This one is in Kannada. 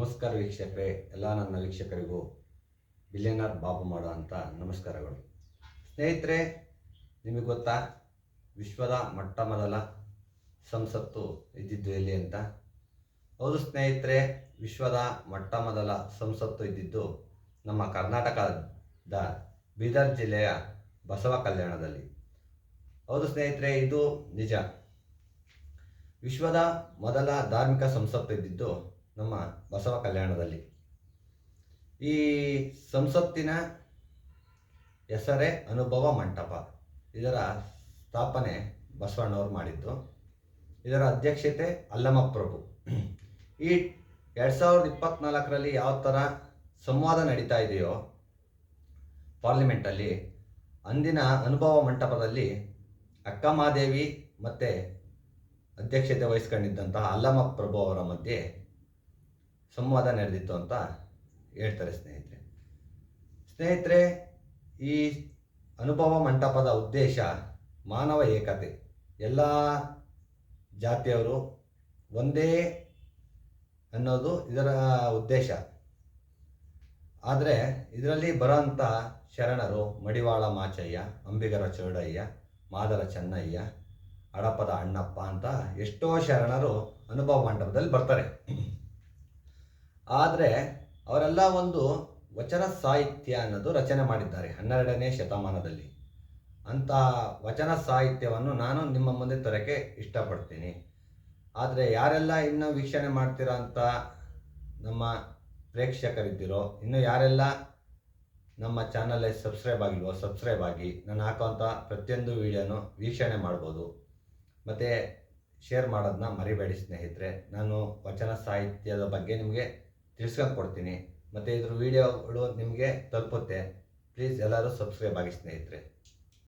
ನಮಸ್ಕಾರ ವೀಕ್ಷಕರೇ, ಎಲ್ಲ ನನ್ನ ವೀಕ್ಷಕರಿಗೂ ಬಿಲಿಯನರ್ ಬಾಬು ಮಾಡೋ ಅಂತ ನಮಸ್ಕಾರಗಳು. ಸ್ನೇಹಿತರೆ, ನಿಮಗೆ ಗೊತ್ತಾ ವಿಶ್ವದ ಮೊಟ್ಟ ಮೊದಲ ಸಂಸತ್ತು ಇದ್ದಿದ್ದು ಎಲ್ಲಿ ಅಂತ? ಹೌದು ಸ್ನೇಹಿತರೆ, ವಿಶ್ವದ ಮೊಟ್ಟ ಮೊದಲ ಸಂಸತ್ತು ಇದ್ದಿದ್ದು ನಮ್ಮ ಕರ್ನಾಟಕದ ಬೀದರ್ ಜಿಲ್ಲೆಯ ಬಸವ ಕಲ್ಯಾಣದಲ್ಲಿ. ಹೌದು ಸ್ನೇಹಿತರೆ, ಇದು ನಿಜ. ವಿಶ್ವದ ಮೊದಲ ಧಾರ್ಮಿಕ ಸಂಸತ್ತು ಇದ್ದಿದ್ದು ನಮ್ಮ ಬಸವ ಕಲ್ಯಾಣದಲ್ಲಿ. ಈ ಸಂಸತ್ತಿನ ಹೆಸರೇ ಅನುಭವ ಮಂಟಪ. ಇದರ ಸ್ಥಾಪನೆ ಬಸವಣ್ಣವರು ಮಾಡಿದ್ದು. ಇದರ ಅಧ್ಯಕ್ಷತೆ ಅಲ್ಲಮಪ್ರಭು. ಈ 2024ರಲ್ಲಿ ಯಾವ ಥರ ಸಂವಾದ ನಡೀತಾ ಇದೆಯೋ ಪಾರ್ಲಿಮೆಂಟಲ್ಲಿ, ಅಂದಿನ ಅನುಭವ ಮಂಟಪದಲ್ಲಿ ಅಕ್ಕಮಹಾದೇವಿ ಮತ್ತು ಅಧ್ಯಕ್ಷತೆ ವಹಿಸ್ಕೊಂಡಿದ್ದಂತಹ ಅಲ್ಲಮಪ್ರಭು ಅವರ ಮಧ್ಯೆ ಸಂವಾದ ನಡೆದಿತ್ತು ಅಂತ ಹೇಳ್ತಾರೆ ಸ್ನೇಹಿತರೆ. ಈ ಅನುಭವ ಮಂಟಪದ ಉದ್ದೇಶ ಮಾನವ ಏಕತೆ, ಎಲ್ಲ ಜಾತಿಯವರು ಒಂದೇ ಅನ್ನೋದು ಇದರ ಉದ್ದೇಶ. ಆದರೆ ಇದರಲ್ಲಿ ಬರೋಂಥ ಶರಣರು ಮಡಿವಾಳ ಮಾಚಯ್ಯ, ಅಂಬಿಗರ ಚೌಡಯ್ಯ, ಮಾದರ ಚೆನ್ನಯ್ಯ, ಹಡಪದ ಅಣ್ಣಪ್ಪ ಅಂತ ಎಷ್ಟೋ ಶರಣರು ಅನುಭವ ಮಂಟಪದಲ್ಲಿ ಬರ್ತಾರೆ. ಆದರೆ ಅವರೆಲ್ಲ ಒಂದು ವಚನ ಸಾಹಿತ್ಯ ಅನ್ನೋದು ರಚನೆ ಮಾಡಿದ್ದಾರೆ 12ನೇ ಶತಮಾನದಲ್ಲಿ. ಅಂಥ ವಚನ ಸಾಹಿತ್ಯವನ್ನು ನಾನು ನಿಮ್ಮ ಮುಂದೆ ತರೋಕ್ಕೆ ಇಷ್ಟಪಡ್ತೀನಿ. ಆದರೆ ಯಾರೆಲ್ಲ ಇನ್ನೂ ವೀಕ್ಷಣೆ ಮಾಡ್ತಿರೋ ಅಂಥ ನಮ್ಮ ಪ್ರೇಕ್ಷಕರಿದ್ದೀರೋ, ಇನ್ನು ಯಾರೆಲ್ಲ ನಮ್ಮ ಚಾನಲ್ಗೆ ಸಬ್ಸ್ಕ್ರೈಬ್ ಆಗಿಲ್ವೋ ಸಬ್ಸ್ಕ್ರೈಬ್ ಆಗಿ, ನಾನು ಹಾಕೋಂಥ ಪ್ರತಿಯೊಂದು ವಿಡಿಯೋನು ವೀಕ್ಷಣೆ ಮಾಡ್ಬೋದು. ಮತ್ತು ಶೇರ್ ಮಾಡೋದನ್ನ ಮರಿಬೇಡಿ ಸ್ನೇಹಿತರೆ. ನಾನು ವಚನ ಸಾಹಿತ್ಯದ ಬಗ್ಗೆ ನಿಮಗೆ ತಿಳಿಸ್ಕೊಂಡು ಕೊಡ್ತೀನಿ, ಮತ್ತು ಇದ್ರ ವಿಡಿಯೋಗಳು ನಿಮಗೆ ತಲುಪುತ್ತೆ. ಪ್ಲೀಸ್ ಎಲ್ಲರೂ ಸಬ್ಸ್ಕ್ರೈಬ್ ಆಗಿ ಸ್ನೇಹಿತರೆ.